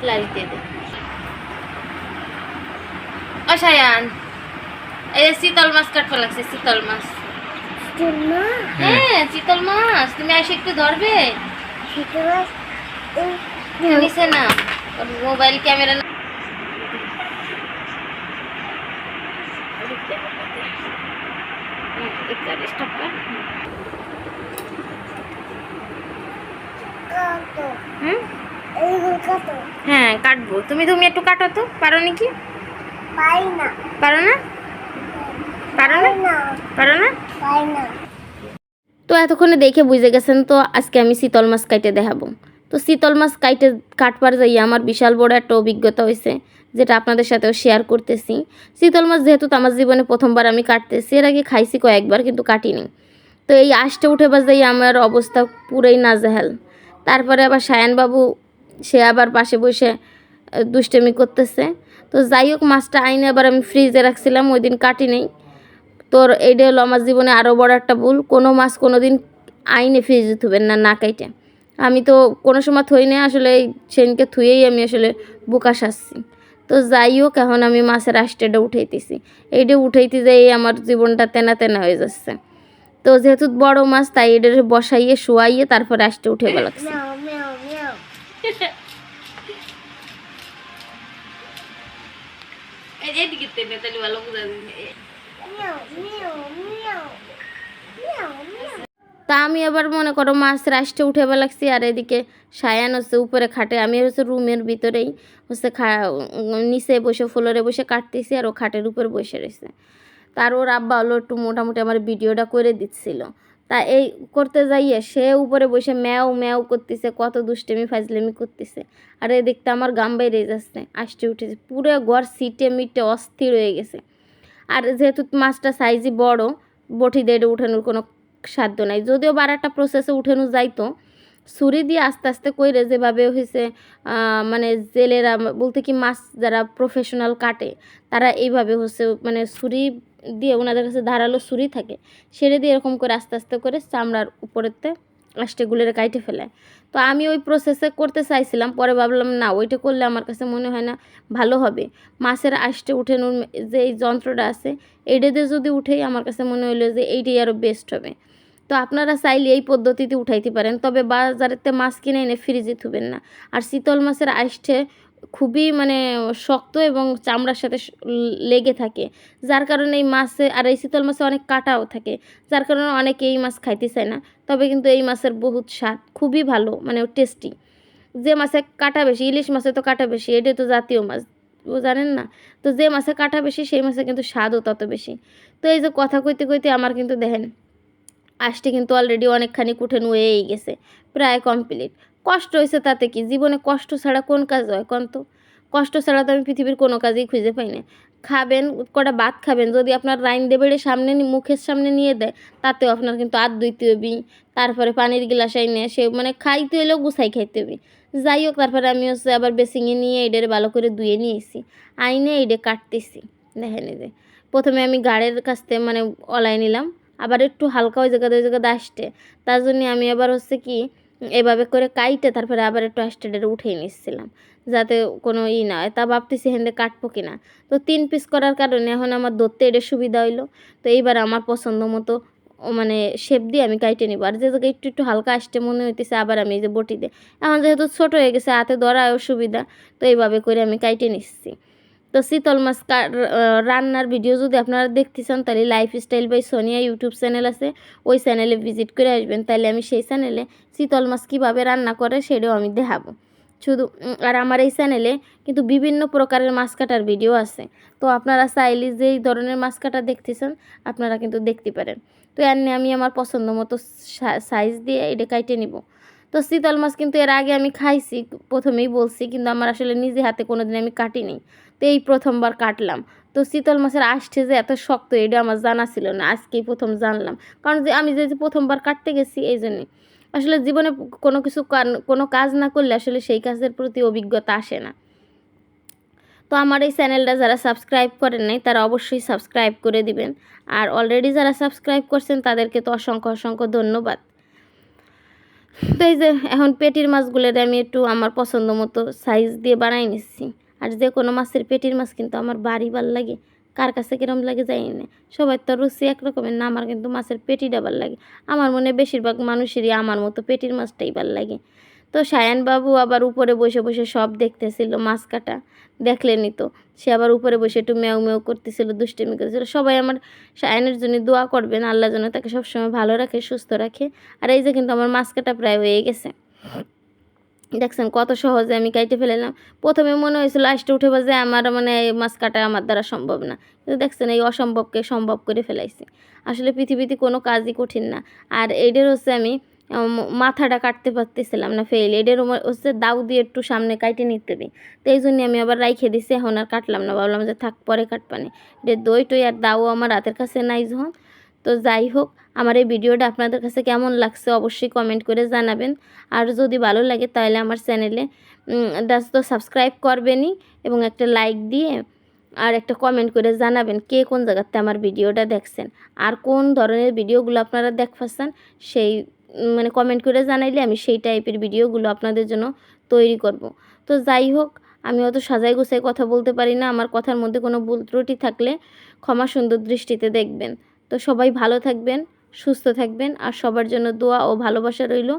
Light দিয়ে দে অশায়ান এই শীতল মাছ কাটতে লাগছে শীতল মাছ হ্যাঁ শীতল মাছ তুমি এসে একটু ধরবে নিচে না মোবাইল ক্যামেরা হ্যাঁ কাটবো তুমি তুমি একটু কাটো তো পারো নাকি পারো না পারো না তো এতক্ষণে দেখে বুঝে গেছেন তো আজকে আমি শীতল মাছ কাটে দেখাবো তো শীতল মাছ কাটবার যাই আমার বিশাল বড় একটা অভিজ্ঞতা হয়েছে যেটা আপনাদের সাথেও শেয়ার করতেছি শীতল মাছ যেহেতু আমার জীবনে প্রথমবার আমি কাটতেছি এর আগে খাইছি কয়েকবার কিন্তু কাটিনি তো এই আঁশটা উঠে বাজাই আমার অবস্থা পুরোই নাজেহাল তারপরে আবার সায়ানবাবু সে আবার পাশে বসে দুষ্টেমি করতেছে তো যাই হোক মাছটা আইনে আবার আমি ফ্রিজে রাখছিলাম ওই দিন কাটি নেই তোর এইটা হলো আমার জীবনে আরও বড় একটা ভুল কোনো মাছ কোনো দিন আইনে ফ্রিজে থুবেন না কাইটে আমি তো কোনো সময় থই না আসলে সেদিনকে থুয়েই আমি আসলে বোকা সাজছি তো যাই হোক এখন আমি মাছের আঁশটা উঠাইতেছি এইটা উঠাইতে যাই আমার জীবনটা তেনা তেনা হয়ে যাচ্ছে তো যেহেতু বড় মাছ তাই এটা বসাইয়ে শোয়াইয়ে তারপরে আঁশটা উঠে লাগছে তা আমি আবার মনে করো মাছ রাষ্ট্রে উঠে লাগছি আর এদিকে সায়ান হচ্ছে উপরে খাটে আমি হচ্ছে রুমের ভিতরেই হচ্ছে নিচে বসে ফ্লোরে বসে কাটতেছি আর ও খাটের উপর বসে রয়েছে তার ওর আব্বা হলো একটু মোটামুটি আমার ভিডিওটা করে দিচ্ছিল তা এই করতে যাইয়ে সে উপরে বসে ম্যাও ম্যাও করতেছে কত দুষ্টেমি ফাজলেমি করতেছে আর এদিকটা আমার গাম বাইরে যাচ্ছে আসতে উঠেছে পুরো ঘর সিটে মিটে অস্থির হয়ে গেছে আর যেহেতু মাছটা সাইজই বড় বটি দিয়ে উঠানোর কোনো সাধ্য নাই যদিও বারাটা প্রসেসে উঠানো যাইতো ছুরি দিয়ে আস্তে আস্তে কইরে যেভাবে হয়েছে মানে জেলেরা বলতে কি মাছ যারা প্রফেশনাল কাটে তারা এইভাবে হচ্ছে মানে ছুরি দিয়ে ওনাদের কাছে ধারালো ছুরি থাকে সেটা দিয়ে এরকম করে আস্তে আস্তে করে চামড়ার উপরেতে আষ্টেগুলোরে কাইটে ফেলায় তো আমি ওই প্রসেসে করতে চাইছিলাম পরে ভাবলাম না ওইটা করলে আমার কাছে মনে হয় না ভালো হবে মাছের আষ্টে উঠানোর যে এই যন্ত্রটা আছে এইটা দিয়ে যদি উঠেই আমার কাছে মনে হলো যে এইটাই আরও বেস্ট হবে তো আপনারা চাইলে এই পদ্ধতিতে উঠাইতে পারেন তবে বাজারেতে মাছ কিনে এনে ফ্রিজে থুবেন না আর শীতল মাছের আষ্টে খুবই মানে শক্ত এবং চামড়ার সাথে লেগে থাকে যার কারণে এই মাছে আর এই শীতল মাছে অনেক কাঁটাও থাকে যার কারণে অনেকে এই মাছ খাইতে চায় না তবে কিন্তু এই মাছের বহুত স্বাদ খুবই ভালো মানে টেস্টি যে মাছে কাঁটা বেশি ইলিশ মাছে তো কাঁটা বেশি এটা তো জাতীয় মাছ জানেন না তো যে মাছে কাঁটা বেশি সেই মাছে কিন্তু স্বাদও তত বেশি তো এই যে কথা কইতে কইতে আমার কিন্তু দেখেন আঁশটি কিন্তু অলরেডি অনেকখানি কুঠানো হয়েই গেছে প্রায় কমপ্লিট কষ্ট হয়েছে তাতে কি জীবনে কষ্ট ছাড়া কোন কাজ হয় কোন তো কষ্ট ছাড়া তো আমি পৃথিবীর কোনো কাজই খুঁজে পাই না খাবেন কটা ভাত খাবেন যদি আপনার রাইন দেবেড়ে সামনে মুখের সামনে নিয়ে দেয় তাতেও আপনার কিন্তু হাত ধুইতে হবি তারপরে পানির গ্লাস আইনে সে মানে খাইতে হলেও গুছাই খাইতে হবি যাই হোক তারপরে আমি হচ্ছে আবার বেসিংয়ে নিয়ে এডের ভালো করে ধুয়ে নিয়েছি আইনে এডে কাটতেছি দেখেন এই যে প্রথমে আমি গাড়ের কাছ থেকে মানে অলাই নিলাম আবার একটু হালকা ওই জায়গাতে আসতে তার জন্য আমি আবার হচ্ছে কি এভাবে করে কাইটে তারপরে আবার একটু আস্টেডে উঠিয়ে নিচ্ছিলাম যাতে কোনো না হয় তা ভাবতেছি হেন্দে কাটবো কিনা তো 3 পিস করার কারণে এখন আমার ধরতে এটা সুবিধা হইলো তো এইবার আমার পছন্দ মতো মানে শেপ দিয়ে আমি কাইটে নিব আর যে জায়গায় একটু হালকা আসতে মনে হইতেছে আবার আমি এই যে বটি দিয়ে এখন যেহেতু ছোটো হয়ে গেছে হাতে ধরাও সুবিধা তো এইভাবে করে আমি কাইটে নিচ্ছি তো শীতল মাছ রান্নার ভিডিও যদি আপনারা দেখতে চান তাহলে lifestyle by Sonia YouTube channel আছে ওই চ্যানেলে ভিজিট করে আসবেন তাহলে আমি সেই চ্যানেলে শীতল মাছ কীভাবে রান্না করে সেটাও আমি দেখাবো শুধু আর আমার এই চ্যানেলে কিন্তু বিভিন্ন প্রকারের মাছ কাটার ভিডিও আছে তো আপনারা চাইলে যেই ধরনের মাছ কাটা দেখতেছেন আপনারা কিন্তু দেখতে পারেন তো এমনি আমি আমার পছন্দ মতো সাইজ দিয়ে এটা কাইটে নিব তো শীতল মাছ কিন্তু এর আগে আমি খাইছি প্রথমেই বলছি কিন্তু আমার আসলে নিজে হাতে কোনো দিন আমি কাটিনি তো এই প্রথমবার কাটলাম তো শীতল মাছের আঁশটে যে এত শক্ত এটা আমার জানা ছিল না আজকেই প্রথম জানলাম কারণ যে আমি যে প্রথমবার কাটতে গেছি এই জন্যে আসলে জীবনে কোনো কাজ না করলে আসলে সেই কাজের প্রতি অভিজ্ঞতা আসে না তো আমার এই চ্যানেলটা যারা সাবস্ক্রাইব করেন নাই তারা অবশ্যই সাবস্ক্রাইব করে দিবেন আর অলরেডি যারা সাবস্ক্রাইব করছেন তাদেরকে তো অসংখ্য ধন্যবাদ তো এই যে এখন পেটির মাছগুলোর আমি একটু আমার পছন্দ মতো সাইজ দিয়ে বানাই নিচ্ছি। আর যে কোনো মাছের পেটির মাছ কিন্তু আমার বাড়ি ভাল লাগে, কার কাছে কিরম লাগে জানি না, সবার তো রুচি একরকমের না, আমার কিন্তু মাছের পেটিটা ভাল লাগে। আমার মনে হয় বেশিরভাগ মানুষেরই আমার মতো পেটির মাছটাই ভাল লাগে। তো সায়ান বাবু আবার উপরে বসে বসে সব দেখতেছিল মাছ কাটা, দেখলেনি তো, সে আবার উপরে বসে একটু ম্যাও ম্যাও করতেছিল, দুষ্টামি করতেছিল। সবাই আমার সায়ানের জন্য দোয়া করবেন, আল্লাহ যেন তাকে সবসময় ভালো রাখে, সুস্থ রাখে। আর এই যে কিন্তু আমার মাছ কাটা প্রায় হয়ে গেছে, দেখছেন কত সহজে আমি কাইটে ফেলাম। প্রথমে মনে হয়েছিল লাস্টে উঠে বাজে আমার মানে এই মাছ কাটা আমার দ্বারা সম্ভব না, কিন্তু দেখছেন এই অসম্ভবকে সম্ভব করে ফেলাইছি। আসলে পৃথিবীতে কোনো কাজই কঠিন না। আর এটার হচ্ছে আমি মাথাটা কাটতে পারতেছিলাম না, ফেল এটার হচ্ছে দাউ দিয়ে একটু সামনে কাইটে নিতে দিই, তো এই জন্যে আমি আবার রাইখে দিছি, এখন আর কাটলাম না, ভাবলাম যে থাক পরে কাটপানে। এটা দই টই আর দাও আমার হাতের কাছে নাই যখন। তো যাই হোক, আমার এই ভিডিওটা আপনাদের কাছে কেমন লাগছে অবশ্যই কমেন্ট করে জানাবেন। আর যদি ভালো লাগে তাহলে আমার চ্যানেলে তো সাবস্ক্রাইব করবেনই, এবং একটা লাইক দিয়ে আর একটা কমেন্ট করে জানাবেন কে কোন জায়গাতে আমার ভিডিওটা দেখছেন, আর কোন ধরনের ভিডিওগুলো আপনারা দেখছেন সেই মানে কমেন্ট করে জানাইলে আমি সেই টাইপের ভিডিওগুলো আপনাদের জন্য তৈরি করব। তো যাই হোক, আমি অত সাজাই গোছাই কথা বলতে পারি না, আমার কথার মধ্যে কোনো ভুল ত্রুটি থাকলে ক্ষমা সুন্দর দৃষ্টিতে দেখবেন। তো সবাই ভালো থাকবেন, সুস্থ থাকবেন, আর সবার জন্য দোয়া ও ভালোবাসা রইল।